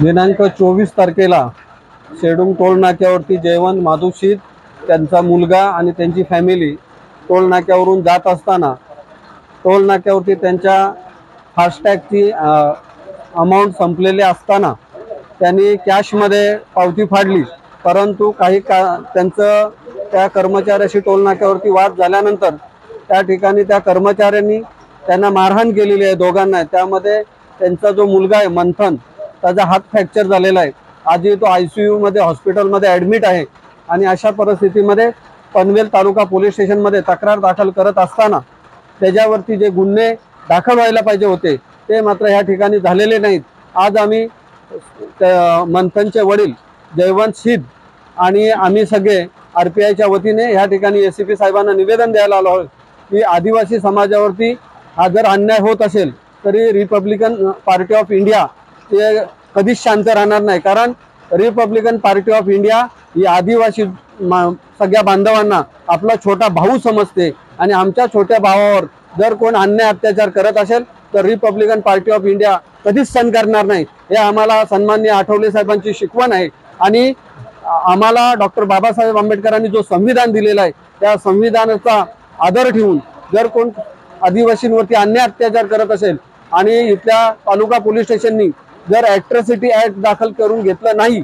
दिनांक 24 तारखेला शेडूम टोल नाक्यावरती जयवंत माधुशीत त्यांचा मुलगा आणि त्यांची फॅमिली टोल नाक्यावरून जात असताना टोल नाक्यावरती त्यांच्या फास्टॅगची अमाऊंट संपलेली असताना त्यांनी कॅशमध्ये पावती फाडली। परंतु त्यांचं त्या कर्मचाऱ्याशी टोल नाक्यावरती वाद झाल्यानंतर त्या ठिकाणी त्या कर्मचाऱ्यांनी त्यांना मारहाण केलेली आहे दोघांना। त्यामध्ये त्यांचा जो मुलगा आहे मंथन, त्याचा हात फ्रॅक्चर झालेला आहे। आजही तो ICU मध्ये हॉस्पिटलमध्ये ॲडमिट आहे। आणि अशा परिस्थितीमध्ये पनवेल तालुका पोलीस स्टेशनमध्ये तक्रार दाखल करत असताना त्याच्यावरती जे गुन्हे दाखल व्हायला पाहिजे होते ते मात्र या ठिकाणी झालेले नाहीत। आज आम्ही मंथनचे वडील जयवंत सिद्ध आणि आम्ही सगळे RPIच्या वतीने या ठिकाणी ACP साहेबांना निवेदन द्यायला आलो आहोत की आदिवासी समाजावरती हा जर अन्याय होत असेल तरी रिपब्लिकन पार्टी ऑफ इंडिया ते कधीच शांत राहणार नाही। कारण रिपब्लिकन पार्टी ऑफ इंडिया ही आदिवासी सगळ्या बांधवांना आपला छोटा भाऊ समजते आणि आमच्या छोट्या भावावर जर कोण अन्याय अत्याचार करत असेल तर रिपब्लिकन पार्टी ऑफ इंडिया कधीच सहन करणार नाही। हे आम्हाला सन्माननीय आठवले साहेबांची शिकवण आहे। आणि आम्हाला डॉक्टर बाबासाहेब आंबेडकरांनी जो संविधान दिलेला आहे त्या संविधानाचा आदर ठेवून जर कोण आदिवासींवरती अन्याय अत्याचार करत असेल आणि इथल्या तालुका पोलीस स्टेशननी जर ॲट्रॉसिटी ॲक्ट दाखल करून घेतलं नाही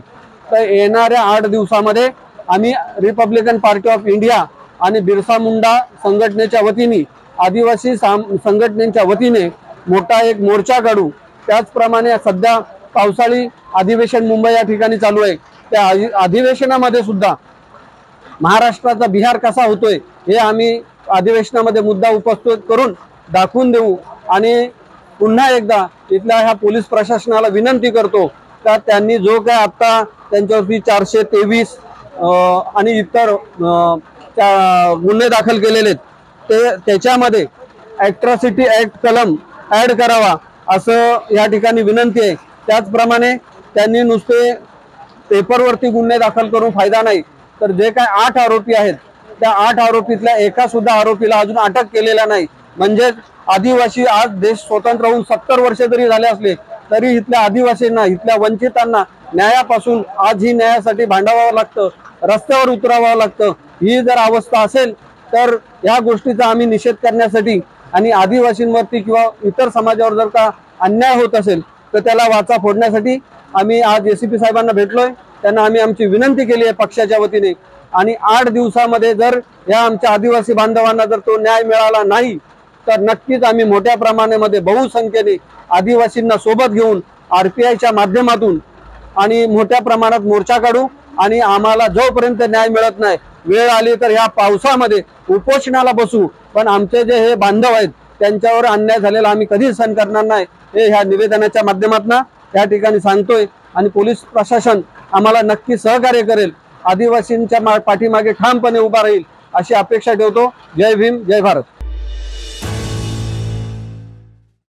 तर येणाऱ्या 8 दिवसामध्ये आम्ही रिपब्लिकन पार्टी ऑफ इंडिया आणि बिरसा मुंडा संघटनेच्या वतीने आदिवासी संघटनेच्या वतीने मोठा एक मोर्चा काढू। त्याचप्रमाणे सध्या पावसाळी अधिवेशन मुंबई या ठिकाणी चालू आहे। त्या अधिवेशनामध्ये सुद्धा महाराष्ट्राचा बिहार कसा होतोय हे आम्ही अधिवेशनामध्ये मुद्दा उपस्थित करून दाखवून देऊ। आणि पुन्हा एकदा इथल्या ह्या पोलीस प्रशासनाला विनंती करतो का त्यांनी जो काय आता त्यांच्यावरती 423 आणि इतर गुन्हे दाखल केलेले त्याच्यामध्ये ॲट्रॉसिटी ॲक्ट कलम ॲड करावा असं या ठिकाणी विनंती आहे। त्याचप्रमाणे त्यांनी नुसते पेपरवरती गुन्हे दाखल करून फायदा नाही तर जे काय 8 आरोपी आहेत त्या 8 आरोपीतल्या एका सुद्धा आरोपीला अजून अटक केलेला नाही। म्हणजे आदिवासी आज देश स्वतंत्र होऊन 70 वर्ष जरी झाले असले तरी इथल्या आदिवासींना इथल्या वंचितांना न्यायापासून आजही न्यायासाठी भांडावं लागतं, रस्त्यावर उतरावं लागतं। ही जर अवस्था असेल तर या गोष्टीचा आम्ही निषेध करण्यासाठी आणि आदिवासींवरती किंवा इतर समाजावर जर का अन्याय होत असेल तर त्याला वाचा फोडण्यासाठी आम्ही आज ACP साहेबांना भेटलोय। त्यांना आम्ही आमची विनंती केली आहे पक्षाच्या वतीने। आणि 8 दिवसामध्ये जर या आमच्या आदिवासी बांधवांना जर तो न्याय मिळाला नाही तर नक्कीच आम्ही मोठ्या प्रमाणामध्ये बहुसंख्येने आदिवासींना सोबत घेऊन RPIच्या माध्यमातून आणि मोठ्या प्रमाणात मोर्चा काढू। आणि आम्हाला जोपर्यंत न्याय मिळत नाही वेळ आली तर ह्या पावसामध्ये उपोषणाला बसू, पण आमचे जे हे बांधव आहेत त्यांच्यावर अन्याय झालेला आम्ही कधीच सहन करणार नाही हे ह्या निवेदनाच्या माध्यमातून या ठिकाणी सांगतोय। आणि पोलीस प्रशासन आम्हाला नक्की सहकार्य करेल, आदिवासींच्या पाठीमागे ठामपणे उभा राहील अशी अपेक्षा ठेवतो। जय भीम, जय भारत।